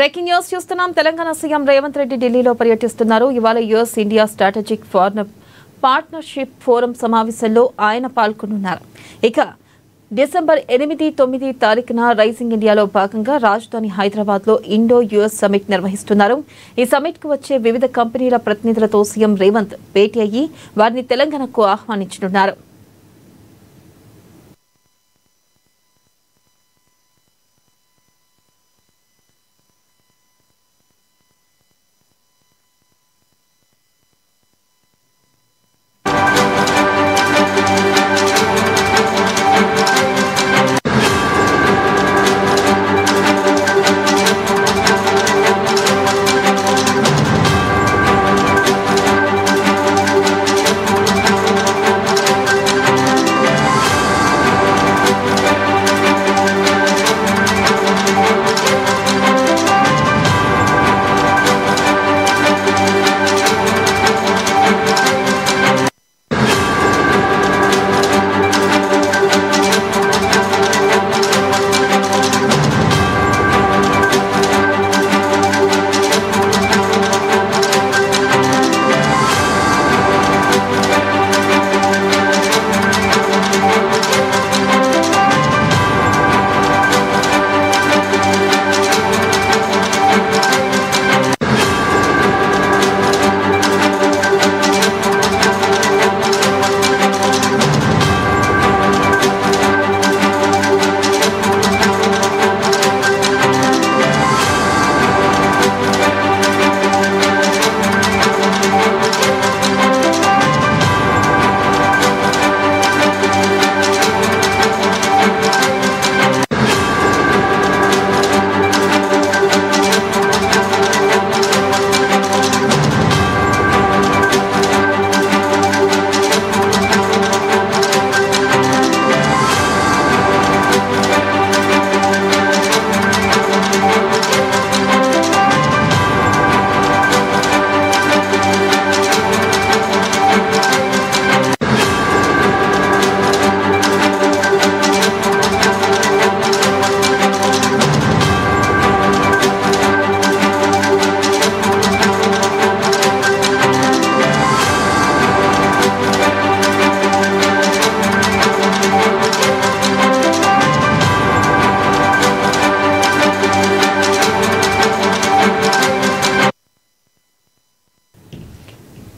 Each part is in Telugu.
బ్రేకింగ్ న్యూస్ చూస్తున్నాం. తెలంగాణ సీఎం రేవంత్ రెడ్డి ఢిల్లీలో పర్యటిస్తున్నారు. ఇవాళ US India strategic partnership forum సమావేశంలో ఆయన పాల్గొనున్నారు. ఇక డిసెంబర్ 8, 9 తారీఖున రైజింగ్ ఇండియాలో భాగంగా రాజధాని హైదరాబాద్ లో ఇండో యుఎస్ సమిట్ నిర్వహిస్తున్నారు. ఈ సమిట్ కు వచ్చే వివిధ కంపెనీల ప్రతినిధులతో సీఎం రేవంత్ భేటీ అయ్యి వారిని తెలంగాణకు ఆహ్వానించనున్నారు.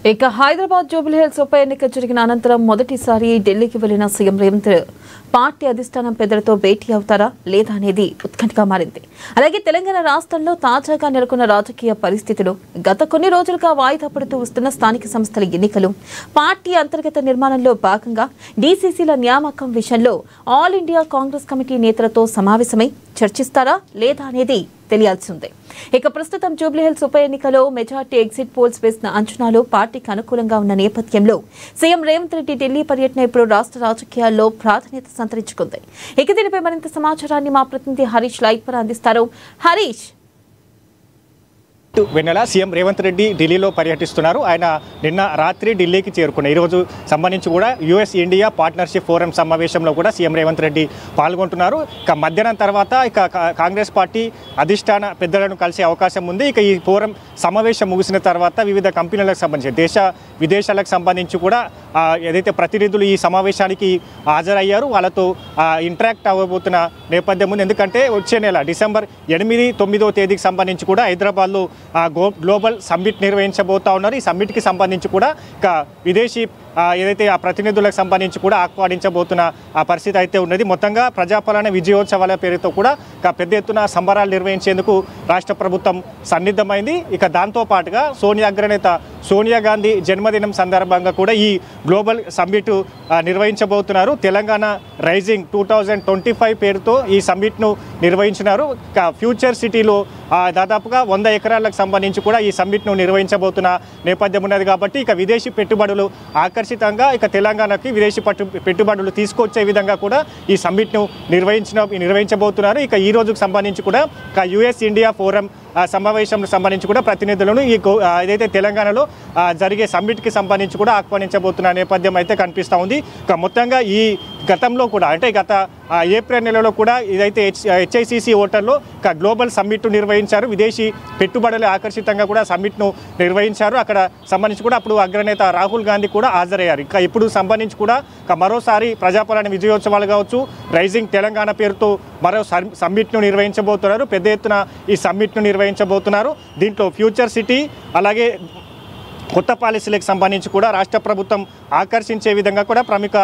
ఇక హైదరాబాద్ జూబ్లీహిల్స్ ఉప ఎన్నిక జరిగిన అనంతరం మొదటిసారి ఢిల్లీకి వెళ్లిన సీఎం రేవంత్ పార్టీ అధిష్టానం పెద్దలతో భేటీ అవుతారా లేదా అనేది ఉత్కంఠగా మారింది. అలాగే తెలంగాణ రాష్ట్రంలో తాజాగా నెలకొన్న రాజకీయ పరిస్థితులు, గత కొన్ని రోజులుగా వాయిదా పడుతూ వస్తున్న స్థానిక సంస్థల ఎన్నికలు, పార్టీ అంతర్గత నిర్మాణంలో భాగంగా డీసీసీల నియామకం విషయంలో ఆల్ ఇండియా కాంగ్రెస్ కమిటీ నేతలతో సమావేశమై చర్చిస్తారా లేదా అనేది తెలియాల్సి ఉంది. ఇక ప్రస్తుతం జూబ్లీహిల్స్ ఉప ఎన్నికలో మెజార్టీ ఎగ్జిట్ పోల్స్ వేసిన అంచనాలు పార్టీకి అనుకూలంగా ఉన్న నేపథ్యంలో సీఎం రేవంత్ రెడ్డి ఢిల్లీ పర్యటన ఇప్పుడు రాష్ట్ర రాజకీయాల్లో ప్రాధాన్యత సంతరించుకుంది. ఇక దీనిపై మరింత సమాచారాన్ని మా ప్రతినిధి హరీష్ లైవ్ ద్వారా అందిస్తారు. హరీష్, వెన్నెల సీఎం రేవంత్ రెడ్డి ఢిల్లీలో పర్యటిస్తున్నారు. ఆయన నిన్న రాత్రి ఢిల్లీకి చేరుకున్నారు. ఈరోజు సంబంధించి కూడా యుఎస్ ఇండియా పార్ట్నర్షిప్ ఫోరం సమావేశంలో కూడా సీఎం రేవంత్ రెడ్డి పాల్గొంటున్నారు. ఇక మధ్యాహ్నం తర్వాత ఇక కాంగ్రెస్ పార్టీ అధిష్టాన పెద్దలను కలిసే అవకాశం ఉంది. ఇక ఈ ఫోరం సమావేశం ముగిసిన తర్వాత వివిధ కంపెనీలకు సంబంధించి దేశ విదేశాలకు సంబంధించి కూడా ఏదైతే ప్రతినిధులు ఈ సమావేశానికి హాజరయ్యారు వాళ్ళతో ఇంటరాక్ట్ అవ్వబోతున్న నేపథ్యం ఉంది. ఎందుకంటే వచ్చే నెల డిసెంబర్ 8, 9 తేదీకి సంబంధించి కూడా హైదరాబాద్లో గ్లోబల్ సమ్మిట్ నిర్వహించబోతా ఉన్నారు. ఈ సమ్మిట్కి సంబంధించి కూడా ఇక విదేశీ ఏదైతే ఆ ప్రతినిధులకు సంబంధించి కూడా ఆహ్వానించబోతున్న ఆ పరిస్థితి అయితే ఉన్నది. మొత్తంగా ప్రజాపాలన విజయోత్సవాల పేరుతో కూడా పెద్ద ఎత్తున సంబరాలు నిర్వహించేందుకు రాష్ట్ర ప్రభుత్వం సన్నిద్ధమైంది. ఇక దాంతో పాటుగా అగ్రనేత సోనియా గాంధీ జన్మదినం సందర్భంగా కూడా ఈ గ్లోబల్ సమ్మిట్ నిర్వహించబోతున్నారు. తెలంగాణ రైజింగ్ 2025 పేరుతో ఈ సమ్మిట్ను నిర్వహించినారు. ఫ్యూచర్ సిటీలో దాదాపుగా 100 ఎకరాలకు సంబంధించి కూడా ఈ సమ్మిట్ను నిర్వహించబోతున్న నేపథ్యం ఉన్నది. కాబట్టి ఇక విదేశీ పెట్టుబడులు ఆకర్షితంగా ఇక తెలంగాణకి విదేశీ పెట్టుబడులు తీసుకొచ్చే విధంగా కూడా ఈ సమ్మిట్ను నిర్వహించబోతున్నారు. ఇక ఈ రోజుకు సంబంధించి కూడా యుఎస్ ఇండియా ఫోరం సమావేశంకు సంబంధించి కూడా ప్రతినిధులను ఈ ఏదైతే తెలంగాణలో జరిగే సమ్మిట్కి సంబంధించి కూడా ఆహ్వానించబోతున్న నేపథ్యం అయితే కనిపిస్తూ ఉంది. మొత్తంగా ఈ గతంలో కూడా అంటే గత ఏప్రిల్ నెలలో కూడా ఇదైతే HICC హోటల్లో గ్లోబల్ సమ్మిట్ నిర్వహించారు. విదేశీ పెట్టుబడులు ఆకర్షితంగా కూడా సమ్మిట్ను నిర్వహించారు. అక్కడ సంబంధించి కూడా అప్పుడు అగ్రనేత రాహుల్ గాంధీ కూడా హాజరయ్యారు. ఇంకా ఇప్పుడు సంబంధించి కూడా మరోసారి ప్రజాపాలన విజయోత్సవాలు కావచ్చు, రైజింగ్ తెలంగాణ పేరుతో మరో సమ్మిట్ను నిర్వహించబోతున్నారు. పెద్ద ఎత్తున ఈ సమ్మిట్ను నిర్వహించబోతున్నారు. దీంట్లో ఫ్యూచర్ సిటీ అలాగే కొత్త పాలసీలకు సంబంధించి కూడా రాష్ట్ర ప్రభుత్వం ఆకర్షించే విధంగా కూడా ప్రముఖ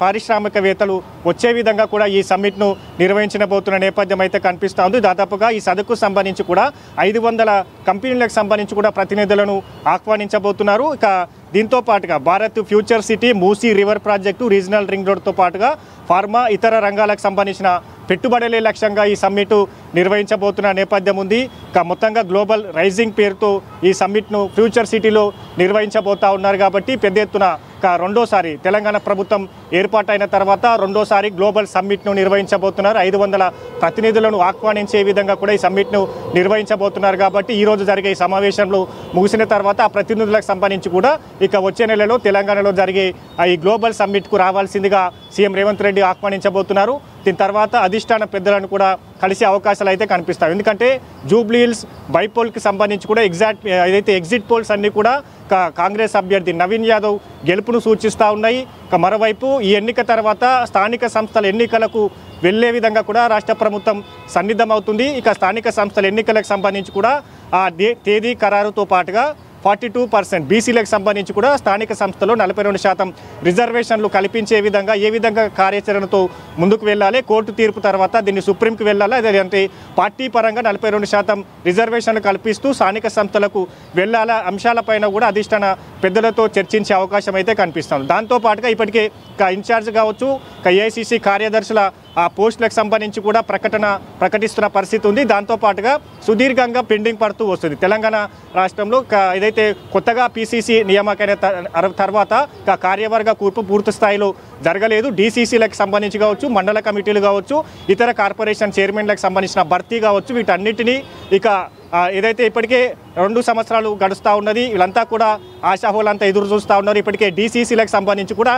పారిశ్రామికవేత్తలు వచ్చే విధంగా కూడా ఈ సమ్మిట్ను నిర్వహించబోతున్న నేపథ్యం అయితే కనిపిస్తూ ఉంది. దాదాపుగా ఈ సదస్సుకు సంబంధించి కూడా 500 కంపెనీలకు సంబంధించి కూడా ప్రతినిధులను ఆహ్వానించబోతున్నారు. ఇక దీంతో పాటుగా Bharat future city, Musi river project, regional ring రోడ్తో పాటుగా ఫార్మా ఇతర రంగాలకు సంబంధించిన పెట్టుబడులే లక్ష్యంగా ఈ సమ్మిట్ నిర్వహించబోతున్న నేపథ్యం ఉంది. మొత్తంగా గ్లోబల్ రైజింగ్ పేరుతో ఈ సమ్మిట్ను ఫ్యూచర్ సిటీలో నిర్వహించబోతా ఉన్నారు. కాబట్టి పెద్ద ఎత్తున రెండోసారి తెలంగాణ ప్రభుత్వం ఏర్పాటైన తర్వాత రెండోసారి గ్లోబల్ సమ్మిట్ను నిర్వహించబోతున్నారు. 500 ప్రతినిధులను ఆహ్వానించే విధంగా కూడా ఈ సమ్మిట్ను నిర్వహించబోతున్నారు. కాబట్టి ఈరోజు జరిగే ఈ సమావేశంలో ముగిసిన తర్వాత ఆ ప్రతినిధులకు సంబంధించి కూడా ఇక వచ్చే నెలలో తెలంగాణలో జరిగే ఈ గ్లోబల్ సమ్మిట్కు రావాల్సిందిగా సీఎం రేవంత్ రెడ్డి ఆహ్వానించబోతున్నారు. దీని తర్వాత అధిష్టాన పెద్దలను కూడా కలిసే అవకాశాలు అయితే కనిపిస్తాయి. ఎందుకంటే జూబ్లీ హిల్స్ బైపోల్కి సంబంధించి కూడా ఏదైతే ఎగ్జిట్ పోల్స్ అన్నీ కూడా కాంగ్రెస్ అభ్యర్థి నవీన్ యాదవ్ గెలుపును సూచిస్తూ ఉన్నాయి. మరోవైపు ఈ ఎన్నిక తర్వాత స్థానిక సంస్థల ఎన్నికలకు వెళ్లే విధంగా కూడా రాష్ట్ర ప్రభుత్వం సన్నిద్ధమవుతుంది. ఇక స్థానిక సంస్థల ఎన్నికలకు సంబంధించి కూడా ఆ తేదీ ఖరారుతో పాటుగా 42% బీసీలకు సంబంధించి కూడా స్థానిక సంస్థలో 42% రిజర్వేషన్లు కల్పించే విధంగా ఏ విధంగా కార్యాచరణతో ముందుకు వెళ్ళాలి, కోర్టు తీర్పు తర్వాత దీన్ని సుప్రీంకి వెళ్ళాలి, అదేంటే పార్టీ పరంగా 42% రిజర్వేషన్లు కల్పిస్తూ స్థానిక సంస్థలకు వెళ్ళాలా అంశాలపైన కూడా అధిష్టాన పెద్దలతో చర్చించే అవకాశం అయితే కనిపిస్తుంది. దాంతోపాటుగా ఇప్పటికే ఇన్ఛార్జ్ కావచ్చు, AICC కార్యదర్శుల ఆ పోస్టులకు సంబంధించి కూడా ప్రకటిస్తున్న పరిస్థితి ఉంది. దాంతోపాటుగా సుదీర్ఘంగా పెండింగ్ పడుతూ వస్తుంది. తెలంగాణ రాష్ట్రంలో ఏదైతే కొత్తగా PCC నియామకైన తర్వాత కార్యవర్గ కూర్పు పూర్తి స్థాయిలో జరగలేదు. DCCలకు సంబంధించి కావచ్చు, మండల కమిటీలు కావచ్చు, ఇతర కార్పొరేషన్ చైర్మన్లకు సంబంధించిన భర్తీ కావచ్చు, వీటన్నిటినీ ఇక ఏదైతే ఇప్పటికే 2 సంవత్సరాలు గడుస్తూ ఉన్నది. వీళ్ళంతా కూడా ఆశాహోలంతా ఎదురు చూస్తూ ఉన్నారు. ఇప్పటికే DCCలకు సంబంధించి కూడా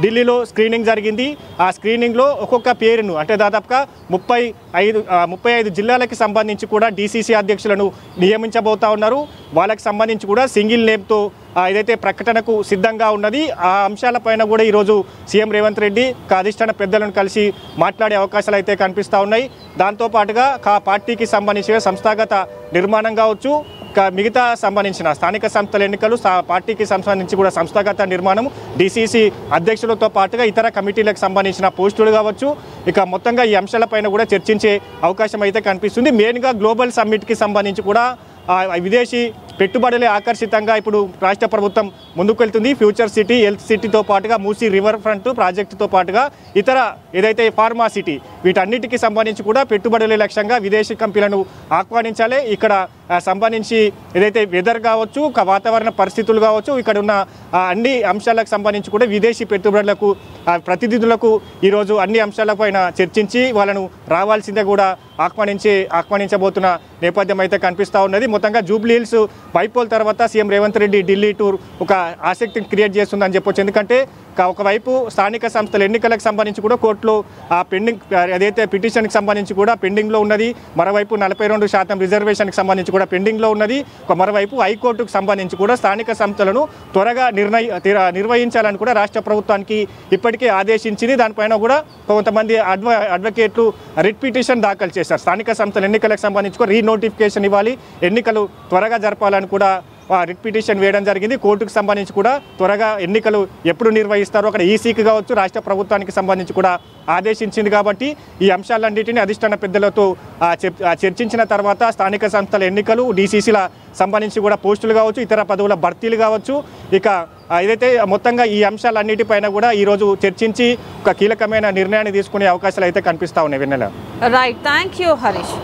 ఢిల్లీలో స్క్రీనింగ్ జరిగింది. ఆ స్క్రీనింగ్లో ఒక్కొక్క పేరును అంటే దాదాపుగా 35 జిల్లాలకు సంబంధించి కూడా DCC అధ్యక్షులను నియమించబోతా ఉన్నారు. వాళ్ళకి సంబంధించి కూడా సింగిల్ నేమ్తో ఏదైతే ప్రకటనకు సిద్ధంగా ఉన్నది. ఆ అంశాలపైన కూడా ఈరోజు సీఎం రేవంత్ రెడ్డి అధిష్టాన పెద్దలను కలిసి మాట్లాడే అవకాశాలు అయితే కనిపిస్తూ ఉన్నాయి. దాంతోపాటుగా పార్టీకి సంబంధించిన సంస్థాగత నిర్మాణం కావచ్చు, మిగతా సంబంధించిన స్థానిక సంస్థల ఎన్నికలు, పార్టీకి సంబంధించి కూడా సంస్థాగత నిర్మాణం, DCC అధ్యక్షులతో పాటుగా ఇతర కమిటీలకు సంబంధించిన పోస్టులు కావచ్చు, ఇక మొత్తంగా ఈ అంశాలపైన కూడా చర్చించే అవకాశం అయితే కనిపిస్తుంది. మెయిన్గా గ్లోబల్ సమ్మిట్కి సంబంధించి కూడా విదేశీ పెట్టుబడులే ఆకర్షితంగా ఇప్పుడు రాష్ట్ర ప్రభుత్వం ముందుకు వెళ్తుంది. ఫ్యూచర్ సిటీ, హెల్త్ సిటీతో పాటుగా మూసీ రివర్ ఫ్రంట్ ప్రాజెక్టుతో పాటుగా ఇతర ఏదైతే ఫార్మా సిటీ, వీటన్నిటికీ సంబంధించి కూడా పెట్టుబడులే లక్ష్యంగా విదేశీ కంపెనీలను ఆహ్వానించాలి. ఇక్కడ సంబంధించి ఏదైతే వెదర్ కావచ్చు, వాతావరణ పరిస్థితులు కావచ్చు, ఇక్కడ ఉన్న అన్ని అంశాలకు సంబంధించి కూడా విదేశీ పెట్టుబడులకు ప్రతినిధులకు ఈరోజు అన్ని అంశాలపైన చర్చించి వాళ్ళను రావాల్సిందే కూడా ఆహ్వానించబోతున్న నేపథ్యం అయితే కనిపిస్తూ ఉన్నది. మొత్తంగా జూబ్లీ హిల్స్ బైపోల్ తర్వాత సీఎం రేవంత్ రెడ్డి ఢిల్లీ టూర్ ఒక ఆసక్తిని క్రియేట్ చేస్తుందని చెప్పొచ్చు. ఎందుకంటే ఒకవైపు స్థానిక సంస్థల ఎన్నికలకు సంబంధించి కూడా కోర్టులో ఆ పెండింగ్ ఏదైతే పిటిషన్కి సంబంధించి కూడా పెండింగ్లో ఉన్నది, మరోవైపు 42% రిజర్వేషన్కి సంబంధించి కూడా పెండింగ్లో ఉన్నది, మరోవైపు హైకోర్టుకు సంబంధించి కూడా స్థానిక సంస్థలను త్వరగా నిర్వహించాలని కూడా రాష్ట్ర ప్రభుత్వానికి ఇప్పటికే ఆదేశించింది. దానిపైన కూడా కొంతమంది అడ్వకేట్లు రిట్ పిటిషన్ దాఖలు చేశారు. స్థానిక సంస్థల ఎన్నికలకు సంబంధించి కూడా రీనోటిఫికేషన్ ఇవ్వాలి, ఎన్నికలు త్వరగా జరపాలని కూడా రిట్ పిటిషన్ వేయడం జరిగింది. కోర్టుకు సంబంధించి కూడా త్వరగా ఎన్నికలు ఎప్పుడు నిర్వహిస్తారో అక్కడ ఈసీకి కావచ్చు, రాష్ట్ర ప్రభుత్వానికి సంబంధించి కూడా ఆదేశించింది. కాబట్టి ఈ అంశాలన్నింటినీ అధిష్టాన పెద్దలతో చర్చించిన తర్వాత స్థానిక సంస్థల ఎన్నికలు, DCCల సంబంధించి కూడా పోస్టులు కావచ్చు, ఇతర పదవుల భర్తీలు కావచ్చు, ఇక ఏదైతే మొత్తంగా ఈ అంశాలన్నిటిపైన కూడా ఈరోజు చర్చించి ఒక కీలకమైన నిర్ణయాన్ని తీసుకునే అవకాశాలు అయితే కనిపిస్తూ ఉన్నాయి. Vennela. Right, thank you Harish.